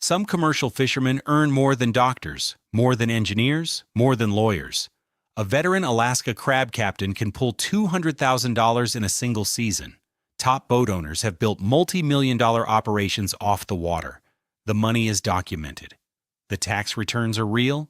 Some commercial fishermen earn more than doctors, more than engineers, more than lawyers. A veteran Alaska crab captain can pull $200,000 in a single season. Top boat owners have built multi-million-dollar operations off the water. The money is documented. The tax returns are real.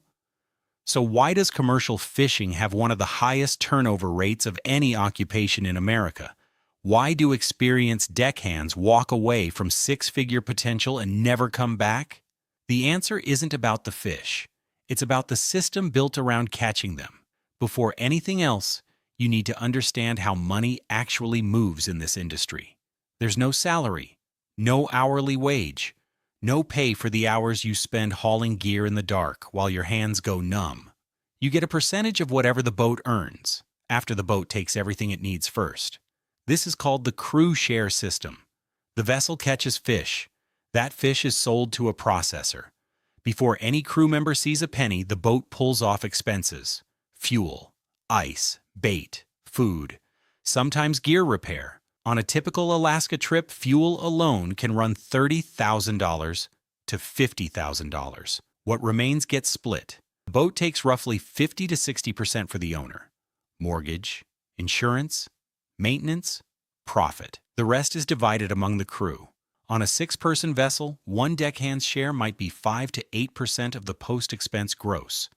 So why does commercial fishing have one of the highest turnover rates of any occupation in America? Why do experienced deckhands walk away from six-figure potential and never come back? The answer isn't about the fish. It's about the system built around catching them. Before anything else, you need to understand how money actually moves in this industry. There's no salary, no hourly wage, no pay for the hours you spend hauling gear in the dark while your hands go numb. You get a percentage of whatever the boat earns, after the boat takes everything it needs first. This is called the crew share system. The vessel catches fish. That fish is sold to a processor. Before any crew member sees a penny, the boat pulls off expenses: fuel, ice, bait, food, sometimes gear repair. On a typical Alaska trip, fuel alone can run $30,000 to $50,000. What remains gets split. The boat takes roughly 50 to 60% for the owner. Mortgage, insurance, maintenance, profit. The rest is divided among the crew. On a six-person vessel, one deckhand's share might be 5 to 8% of the post-expense gross.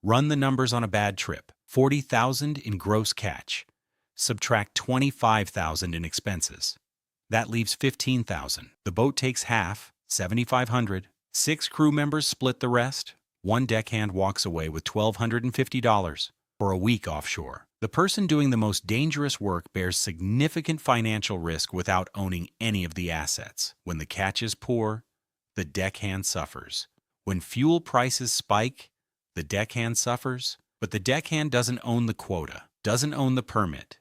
Run the numbers on a bad trip. $40,000 in gross catch. Subtract $25,000 in expenses. That leaves $15,000. The boat takes half, $7,500. Six crew members split the rest. One deckhand walks away with $1,250 for a week offshore. The person doing the most dangerous work bears significant financial risk without owning any of the assets. When the catch is poor, the deckhand suffers. When fuel prices spike, the deckhand suffers, but the deckhand doesn't own the quota, doesn't own the permit,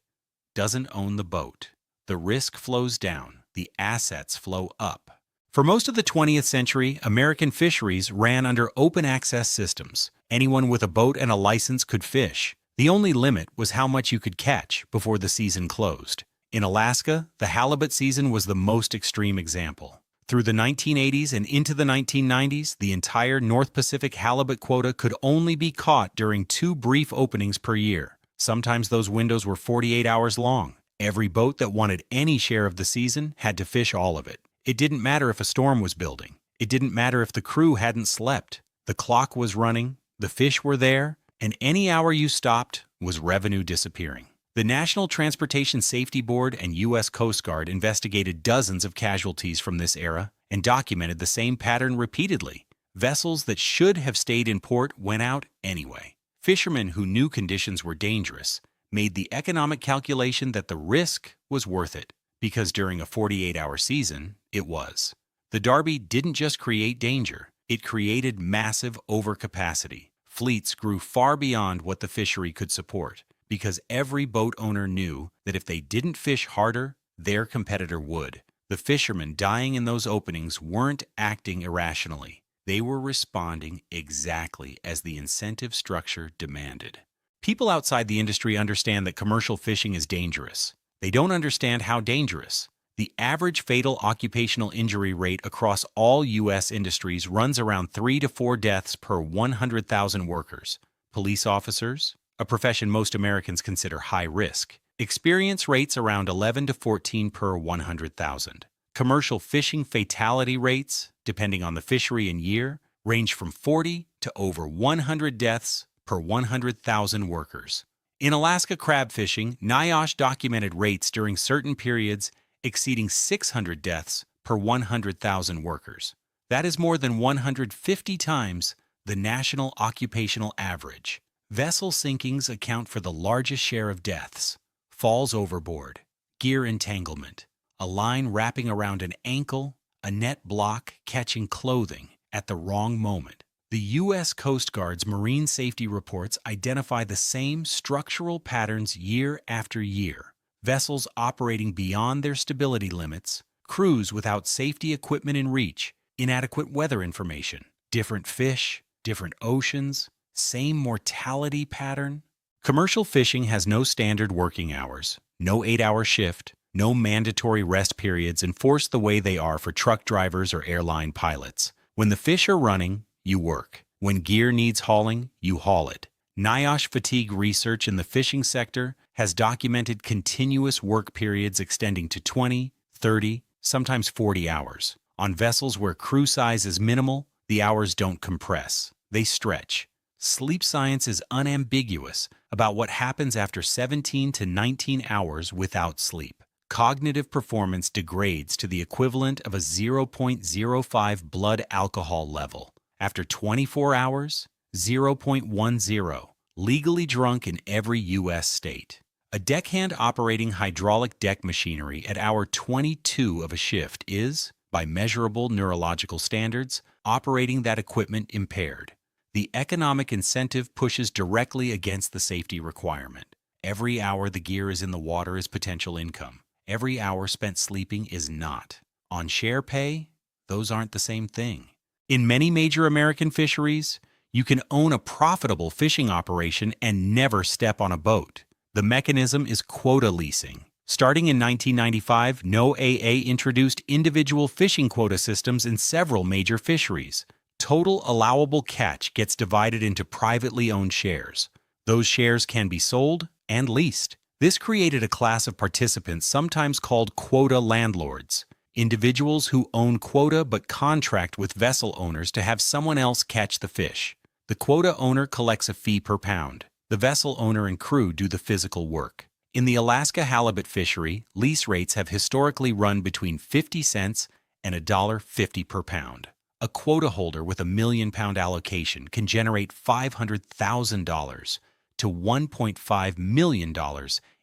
doesn't own the boat. The risk flows down, the assets flow up. For most of the 20th century, American fisheries ran under open access systems. Anyone with a boat and a license could fish. The only limit was how much you could catch before the season closed. In Alaska, the halibut season was the most extreme example. Through the 1980s and into the 1990s, the entire North Pacific halibut quota could only be caught during 2 brief openings per year. Sometimes those windows were 48 hours long. Every boat that wanted any share of the season had to fish all of it. It didn't matter if a storm was building. It didn't matter if the crew hadn't slept. The clock was running, the fish were there, and any hour you stopped was revenue disappearing. The National Transportation Safety Board and U.S. Coast Guard investigated dozens of casualties from this era and documented the same pattern repeatedly. Vessels that should have stayed in port went out anyway. Fishermen who knew conditions were dangerous made the economic calculation that the risk was worth it, because during a 48-hour season, it was. The Derby didn't just create danger, it created massive overcapacity. Fleets grew far beyond what the fishery could support, because every boat owner knew that if they didn't fish harder, their competitor would. The fishermen dying in those openings weren't acting irrationally. They were responding exactly as the incentive structure demanded. People outside the industry understand that commercial fishing is dangerous. They don't understand how dangerous. The average fatal occupational injury rate across all U.S. industries runs around 3 to 4 deaths per 100,000 workers. Police officers, a profession most Americans consider high risk, experience rates around 11 to 14 per 100,000. Commercial fishing fatality rates, depending on the fishery and year, range from 40 to over 100 deaths per 100,000 workers. In Alaska crab fishing, NIOSH documented rates during certain periods exceeding 600 deaths per 100,000 workers. That is more than 150 times the national occupational average. Vessel sinkings account for the largest share of deaths. Falls overboard, gear entanglement, a line wrapping around an ankle, a net block catching clothing at the wrong moment. The U.S. Coast Guard's marine safety reports identify the same structural patterns year after year. Vessels operating beyond their stability limits, crews without safety equipment in reach, inadequate weather information, different fish, different oceans, same mortality pattern. Commercial fishing has no standard working hours, no 8-hour shift, no mandatory rest periods enforced the way they are for truck drivers or airline pilots. When the fish are running, you work. When gear needs hauling, you haul it. NIOSH fatigue research in the fishing sector has documented continuous work periods extending to 20, 30, sometimes 40 hours. On vessels where crew size is minimal, the hours don't compress, they stretch. Sleep science is unambiguous about what happens after 17 to 19 hours without sleep. Cognitive performance degrades to the equivalent of a 0.05 blood alcohol level. After 24 hours, 0.10, legally drunk in every U.S. state. A deckhand operating hydraulic deck machinery at hour 22 of a shift is, by measurable neurological standards, operating that equipment impaired. The economic incentive pushes directly against the safety requirement. Every hour the gear is in the water is potential income. Every hour spent sleeping is not. On share pay, those aren't the same thing. In many major American fisheries, you can own a profitable fishing operation and never step on a boat. The mechanism is quota leasing. Starting in 1995, NOAA introduced individual fishing quota systems in several major fisheries. Total allowable catch gets divided into privately owned shares. Those shares can be sold and leased. This created a class of participants sometimes called quota landlords, individuals who own quota but contract with vessel owners to have someone else catch the fish. The quota owner collects a fee per pound. The vessel owner and crew do the physical work. In the Alaska halibut fishery, lease rates have historically run between 50 cents and $1.50 per pound. A quota holder with a $1 million allocation can generate $500,000 to $1.5 million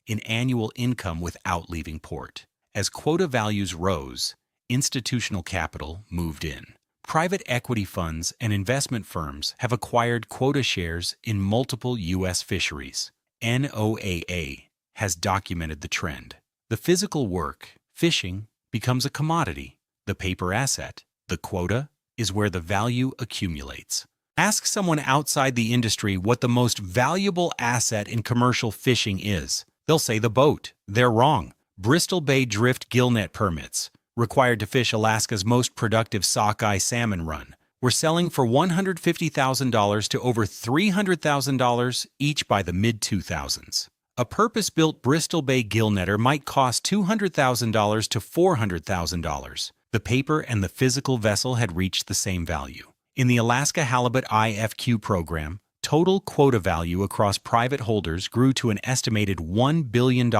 in annual income without leaving port. As quota values rose, institutional capital moved in. Private equity funds and investment firms have acquired quota shares in multiple U.S. fisheries. NOAA has documented the trend. The physical work, fishing, becomes a commodity. The paper asset, the quota, is where the value accumulates. Ask someone outside the industry what the most valuable asset in commercial fishing is. They'll say the boat. They're wrong. Bristol Bay drift gillnet permits, required to fish Alaska's most productive sockeye salmon run, were selling for $150,000 to over $300,000 each by the mid-2000s. A purpose-built Bristol Bay gillnetter might cost $200,000 to $400,000. The paper and the physical vessel had reached the same value. In the Alaska Halibut IFQ program, total quota value across private holders grew to an estimated $1 billion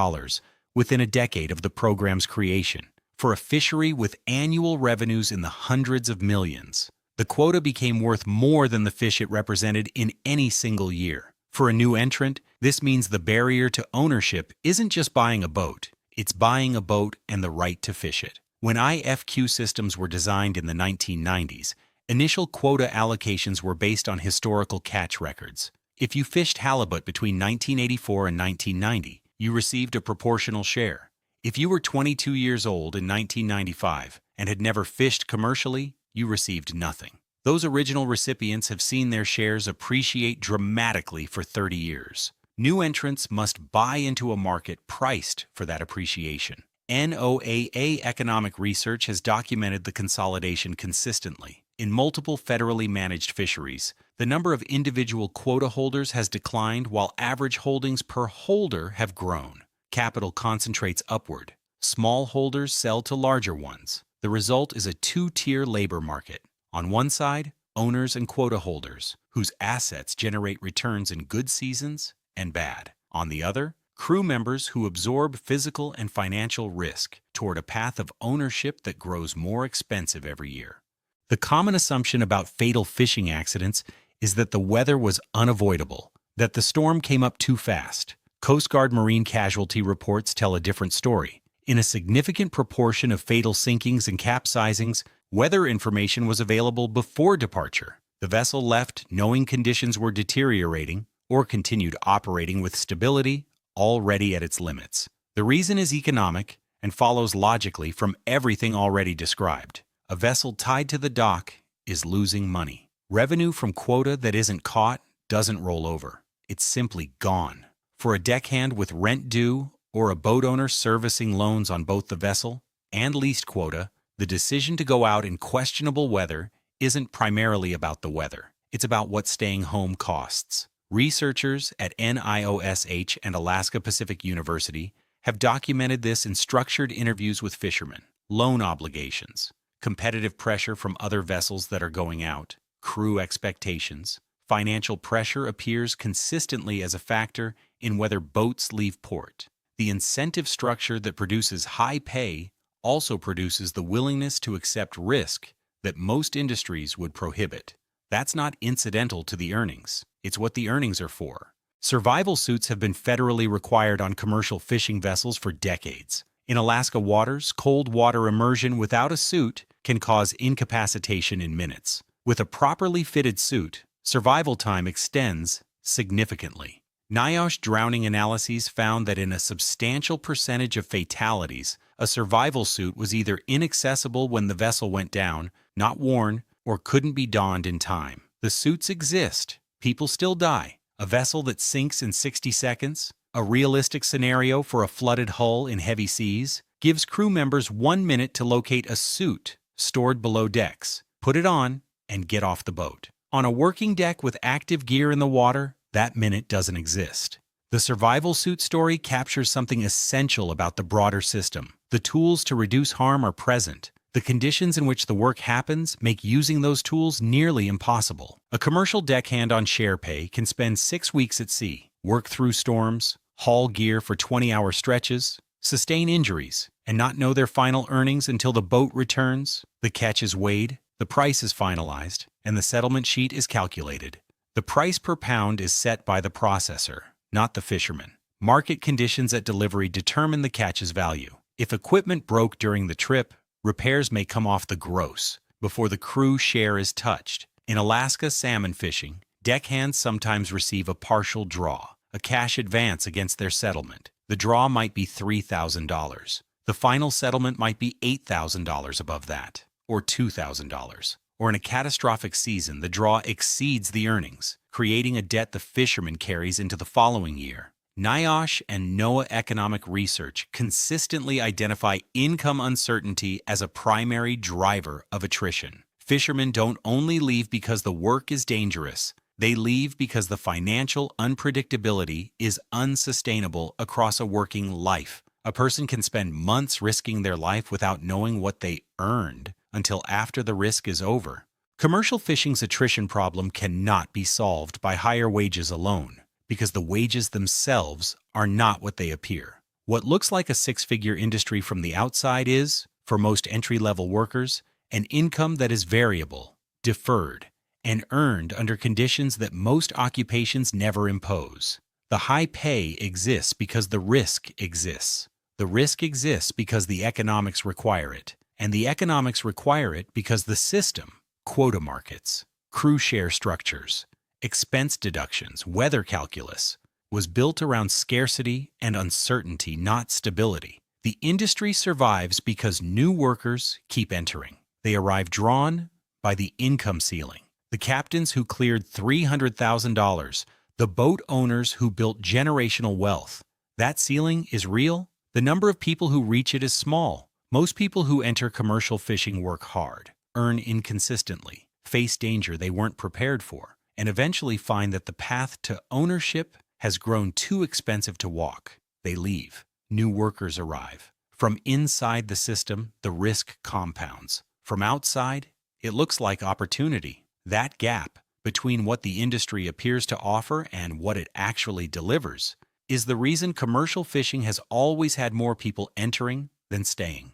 within a decade of the program's creation. For a fishery with annual revenues in the hundreds of millions, the quota became worth more than the fish it represented in any single year. For a new entrant, this means the barrier to ownership isn't just buying a boat, it's buying a boat and the right to fish it. When IFQ systems were designed in the 1990s, initial quota allocations were based on historical catch records. If you fished halibut between 1984 and 1990, you received a proportional share. If you were 22 years old in 1995 and had never fished commercially, you received nothing. Those original recipients have seen their shares appreciate dramatically for 30 years. New entrants must buy into a market priced for that appreciation. NOAA economic research has documented the consolidation consistently. In multiple federally managed fisheries, the number of individual quota holders has declined while average holdings per holder have grown. Capital concentrates upward. Small holders sell to larger ones. The result is a two-tier labor market. On one side, owners and quota holders, whose assets generate returns in good seasons and bad. On the other, crew members who absorb physical and financial risk toward a path of ownership that grows more expensive every year. The common assumption about fatal fishing accidents is that the weather was unavoidable, that the storm came up too fast. Coast Guard marine casualty reports tell a different story. In a significant proportion of fatal sinkings and capsizings, weather information was available before departure. The vessel left knowing conditions were deteriorating or continued operating with stability already at its limits. The reason is economic and follows logically from everything already described. A vessel tied to the dock is losing money. Revenue from quota that isn't caught doesn't roll over. It's simply gone. For a deckhand with rent due or a boat owner servicing loans on both the vessel and leased quota, the decision to go out in questionable weather isn't primarily about the weather. It's about what staying home costs. Researchers at NIOSH and Alaska Pacific University have documented this in structured interviews with fishermen. Loan obligations, competitive pressure from other vessels that are going out, crew expectations. Financial pressure appears consistently as a factor in whether boats leave port. The incentive structure that produces high pay also produces the willingness to accept risk that most industries would prohibit. That's not incidental to the earnings. It's what the earnings are for. Survival suits have been federally required on commercial fishing vessels for decades. In Alaska waters, cold water immersion without a suit can cause incapacitation in minutes. With a properly fitted suit, survival time extends significantly. NIOSH drowning analyses found that in a substantial percentage of fatalities, a survival suit was either inaccessible when the vessel went down, not worn, or couldn't be donned in time. The suits exist. People still die. A vessel that sinks in 60 seconds, a realistic scenario for a flooded hull in heavy seas, gives crew members 1 minute to locate a suit stored below decks, put it on, and get off the boat. On a working deck with active gear in the water, that minute doesn't exist. The survival suit story captures something essential about the broader system. The tools to reduce harm are present. The conditions in which the work happens make using those tools nearly impossible. A commercial deckhand on share pay can spend 6 weeks at sea, work through storms, haul gear for 20-hour stretches, sustain injuries, and not know their final earnings until the boat returns, the catch is weighed, the price is finalized, and the settlement sheet is calculated. The price per pound is set by the processor, not the fisherman. Market conditions at delivery determine the catch's value. If equipment broke during the trip, repairs may come off the gross before the crew share is touched. In Alaska salmon fishing, deckhands sometimes receive a partial draw, a cash advance against their settlement. The draw might be $3,000. The final settlement might be $8,000 above that, or $2,000. Or in a catastrophic season, the draw exceeds the earnings, creating a debt the fisherman carries into the following year. NIOSH and NOAA Economic Research consistently identify income uncertainty as a primary driver of attrition. Fishermen don't only leave because the work is dangerous, they leave because the financial unpredictability is unsustainable across a working life. A person can spend months risking their life without knowing what they earned until after the risk is over. Commercial fishing's attrition problem cannot be solved by higher wages alone, because the wages themselves are not what they appear. What looks like a six-figure industry from the outside is, for most entry-level workers, an income that is variable, deferred, and earned under conditions that most occupations never impose. The high pay exists because the risk exists. The risk exists because the economics require it. And the economics require it because the system, quota markets, crew share structures, expense deductions, weather calculus, was built around scarcity and uncertainty, not stability. The industry survives because new workers keep entering. They arrive drawn by the income ceiling. The captains who cleared $300,000, the boat owners who built generational wealth. That ceiling is real. The number of people who reach it is small. Most people who enter commercial fishing work hard, earn inconsistently, face danger they weren't prepared for, and eventually find that the path to ownership has grown too expensive to walk. They leave. New workers arrive. From inside the system, the risk compounds. From outside, it looks like opportunity. That gap between what the industry appears to offer and what it actually delivers is the reason commercial fishing has always had more people entering than staying.